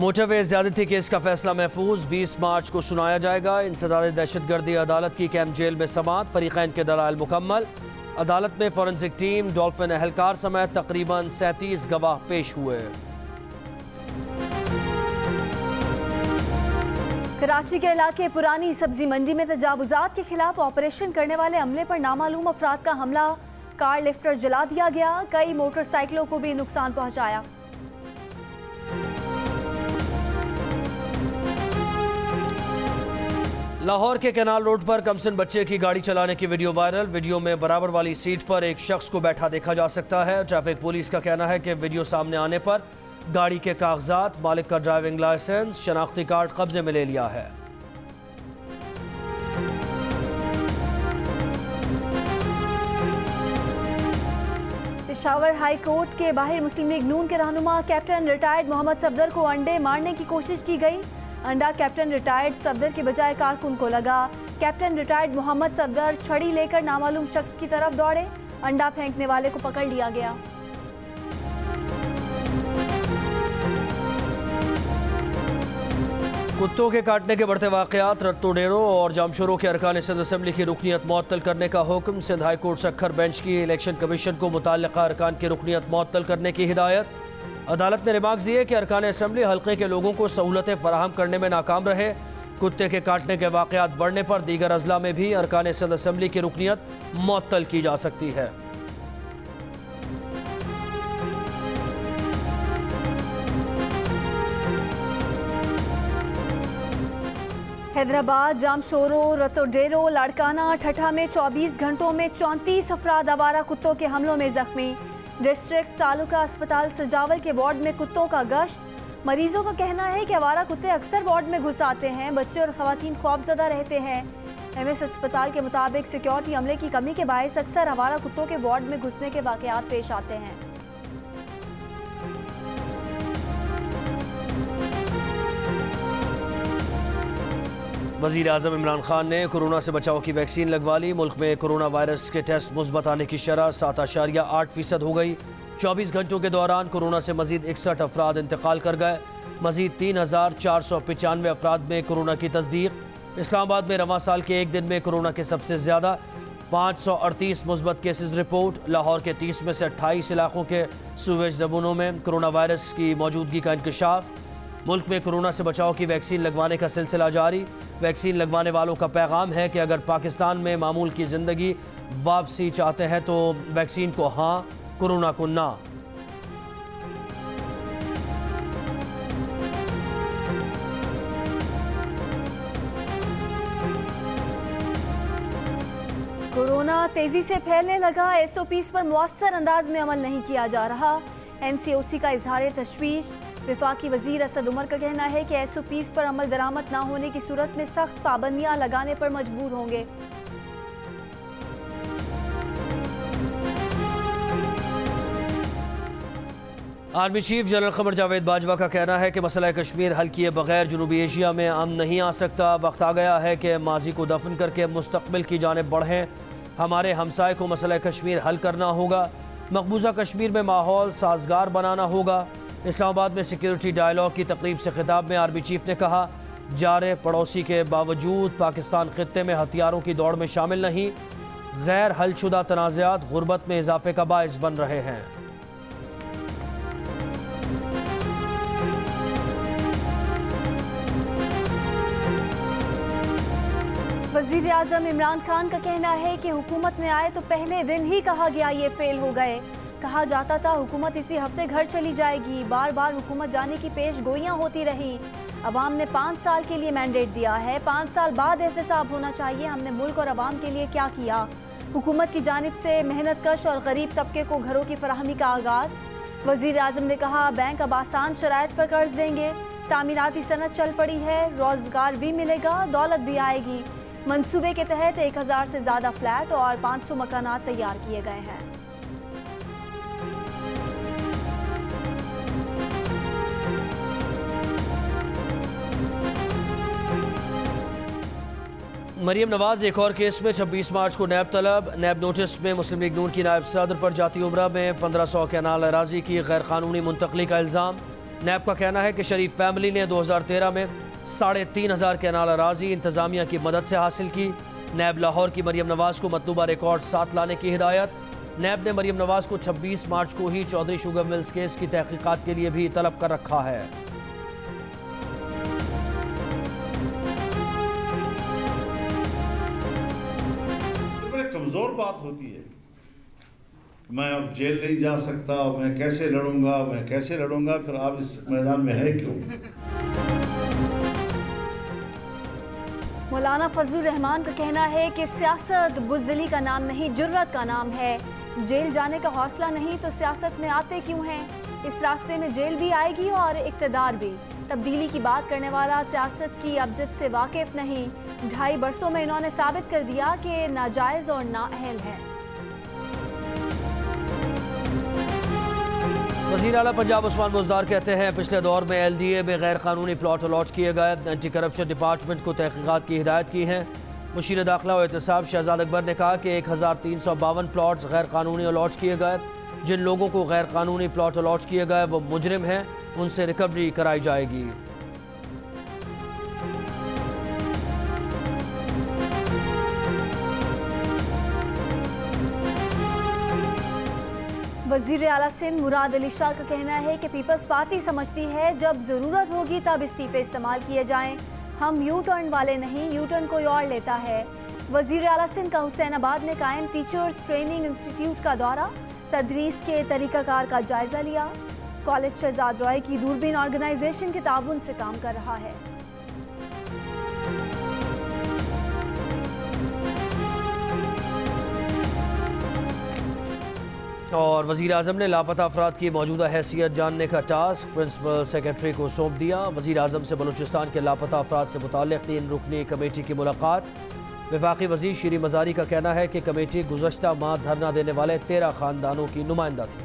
Motorway ज्यादती case का फैसला महफूज 20 मार्च को सुनाया जाएगा। इंसदाद दहशतगर्दी अदालत की कैंप जेल में समाअत, फरीकैन के दलाइल मुकम्मल। अदालत में फॉरेंसिक टीम, डॉल्फिन एहलकार समेत तकरीबन 37 गवाह पेश हुए। कराची के इलाके पुरानी सब्जी मंडी में तजावुजात के खिलाफ ऑपरेशन करने वाले अमले पर नामालूम अफराद का हमला, कार लिफ्टर जला दिया गया, कई मोटरसाइकिलों को भी नुकसान पहुंचाया। लाहौर के कैनाल रोड पर कमसिन बच्चे की गाड़ी चलाने की वीडियो वायरल। वीडियो में बराबर वाली सीट पर एक शख्स को बैठा देखा जा सकता है। ट्रैफिक पुलिस का कहना है कि वीडियो सामने आने पर गाड़ी के कागजात, मालिक का ड्राइविंग लाइसेंस, शनाख्ती कार्ड कब्जे में ले लिया है। पेशावर हाई कोर्ट के बाहर मुस्लिम लीग नून के रहनुमा कैप्टन रिटायर्ड मोहम्मद सफदर को अंडे मारने की कोशिश की गई। अंडा कैप्टन रिटायर्ड सफदर के बजाय कारकुन को लगा। कैप्टन रिटायर्ड मोहम्मद सफदर छड़ी लेकर नामालूम शख्स की तरफ दौड़े। अंडा फेंकने वाले को पकड़ लिया गया। कुत्तों के काटने के बढ़ते वाकयात, रत्तो डेरों और जामशोरों के अरकान सिंध असम्बली की रुकनीत मुअत्तल करने का हुक्म। Sindh high court Sukkur bench की इलेक्शन कमीशन को मुतल्लिका अरकान की रुकनीत मुअत्तल करने की हिदायत। अदालत ने रिमार्क्स दिए कि अरकान असम्बली हल्के के लोगों को सहूलतें फराहम करने में नाकाम रहे। कुत्ते के काटने के वाकयात बढ़ने पर दीगर अजला में भी अरकान सिंध असम्बली की रुकनीत मुअत्तल की जा सकती है। हैदराबाद, जामशोरो, रतोडेरो, लाड़काना, ठठा में 24 घंटों में 34 अफराद आवारा कुत्तों के हमलों में जख्मी। डिस्ट्रिक्ट तालुका अस्पताल सजावल के वार्ड में कुत्तों का गश्त। मरीजों का कहना है कि आवारा कुत्ते अक्सर वार्ड में घुस आते हैं। बच्चे और खवातीन खौफजदा रहते हैं। एमएस अस्पताल के मुताबिक सिक्योरिटी अमले की कमी के बायस अक्सर आवारा कुत्तों के वार्ड में घुसने के वाकयात पेश आते हैं। वज़ीर आज़म इमरान खान ने कोरोना से बचाव की वैक्सीन लगवा ली। मुल्क में कोरोना वायरस के टेस्ट मुस्बत आने की शरह 7.8% हो गई। 24 घंटों के दौरान कोरोना से मजीद 61 अफराद इंतकाल कर गए। मजीद 3,495 अफराद में कोरोना की तस्दीक। इस्लामाबाद में रवां साल के एक दिन में कोरोना के सबसे ज़्यादा 538 मुस्बत केसेस रिपोर्ट। लाहौर के 30 में से 28 इलाकों के सूवेज ज़बूनों में कोरोना वायरस की मौजूदगी का इंकशाफ। मुल्क में कोरोना से बचाव की वैक्सीन लगवाने का सिलसिला जारी। वैक्सीन लगवाने वालों का पैगाम है कि अगर पाकिस्तान में मामूल की ज़िंदगी वापसी चाहते हैं तो वैक्सीन को हाँ, कोरोना को ना। कोरोना तेजी से फैलने लगा। एसओपीज पर मुअस्सर अंदाज में अमल नहीं किया जा रहा। एनसीओसी का इजहार तशवीश। विफाकी वजीर असद उमर का कहना है कि एसओपीज पर अमल दरामद न होने की सूरत में सख्त पाबंदियां लगाने पर मजबूर होंगे। आर्मी चीफ जनरल क़मर जावेद बाजवा का कहना है कि मसला कश्मीर हल किए बगैर जनूबी एशिया में अमन नहीं आ सकता। वक्त आ गया है कि माजी को दफन करके मुस्तकबिल की जानिब बढ़ें। हमारे हमसाए को मसला कश्मीर हल करना होगा। मकबूजा कश्मीर में माहौल साजगार बनाना होगा। इस्लामाबाद में सिक्योरिटी डायलॉग की तकरीब से खिताब में आर्मी चीफ ने कहा, जारे पड़ोसी के बावजूद पाकिस्तान खित्ते में हथियारों की दौड़ में शामिल नहीं। गैर हलशुदा तनाज़ात गुर्बत में इजाफे का बाइस बन रहे हैं। वज़ीर आज़म इमरान खान का कहना है कि हुकूमत में आए तो पहले दिन ही कहा गया ये फेल हो गए। कहा जाता था हुकूमत इसी हफ्ते घर चली जाएगी। बार बार हुकूमत जाने की पेश गोइयाँ होती रही। अवाम ने 5 साल के लिए मैंडेट दिया है। 5 साल बाद एहतसाब होना चाहिए हमने मुल्क और अवाम के लिए क्या किया। हुकूमत की जानिब से मेहनत कश और गरीब तबके को घरों की फराहमी का आगाज़। वज़ीर आज़म ने कहा, बैंक अब आसान शराइत पर कर्ज देंगे। तामीराती सनत चल पड़ी है, रोज़गार भी मिलेगा, दौलत भी आएगी। मंसूबे के तहत 1000 से ज़्यादा फ्लैट और 500 मकानात तैयार किए गए हैं। मरियम नवाज एक और केस में 26 मार्च को नैब तलब। नैब नोटिस में मुस्लिम लीग नून की नायब सदर पर जाती उम्रा में 1500 कैनाल अराजी की गैर कानूनी मुंतकली का इल्ज़ाम। नैब का कहना है कि शरीफ फैमिली ने 2013 में 3,500 कैनाल अराजी इंतजामिया की मदद से हासिल की। नैब लाहौर की मरियम नवाज को मतलूबा रिकॉर्ड साथ लाने की हिदायत। नैब ने मरियम नवाज को 26 मार्च को ही चौधरी शुगर मिल्स केस की तहकीकात के लिए भी तलब कर रखा है। बड़े कमजोर बात होती है, मैं अब जेल नहीं जा सकता, मैं कैसे लड़ूंगा, फिर आप इस मैदान में है क्यों? मौलाना फजलुर रहमान का कहना है कि सियासत बुज़दिली का नाम नहीं, जुर्रत का नाम है। जेल जाने का हौसला नहीं तो सियासत में आते क्यों हैं? इस रास्ते में जेल भी आएगी और इक़्तिदार भी। तब्दीली की बात करने वाला सियासत की अबजद से वाकिफ नहीं। 2.5 बरसों में इन्होंने साबित कर दिया कि नाजायज़ और नाअहल है। वज़ीर आला पंजाब उस्मान बुज़दार कहते हैं पिछले दौर में LDA में गैर कानूनी प्लॉट अलॉट किए गए। एंटी करप्शन डिपार्टमेंट को तहकीकात की हिदायत की है। मुशीर दाखिला और एहतसाब शहजाद अकबर ने कहा कि 1352 प्लॉट्स गैर कानूनी अलॉट किए गए। जिन लोगों को गैर कानूनी प्लॉट अलॉट किए गए वो मुजरिम हैं, उनसे रिकवरी कराई जाएगी। वज़ीर आला सिंध मुराद अली शाह का कहना है कि पीपल्स पार्टी समझती है जब ज़रूरत होगी तब इस्तीफे इस्तेमाल किए जाएं। हम यू टर्न वाले नहीं, यू टर्न कोई और लेता है। वज़ीर आला सिंध का हुसैनाबाद में कायम टीचर्स ट्रेनिंग इंस्टीट्यूट का दौरा, तदरीस के तरीक़ाकार का जायज़ा लिया। कॉलेज शहजाद रॉय की दूरबीन ऑर्गेनाइजेशन के ताउन से काम कर रहा है। और वज़ीर आज़म ने लापता अफराद की मौजूदा हैसियत जानने का टास्क प्रिंसिपल सेक्रेटरी को सौंप दिया। वज़ीर आज़म से बलूचिस्तान के लापता अफराद से मुताल्लिक़ 3 रुकनी कमेटी की मुलाकात। वफाकी वज़ीर शीरी मज़ारी का कहना है कि कमेटी गुज़श्ता माह धरना देने वाले 13 ख़ानदानों की नुमाइंदा थी।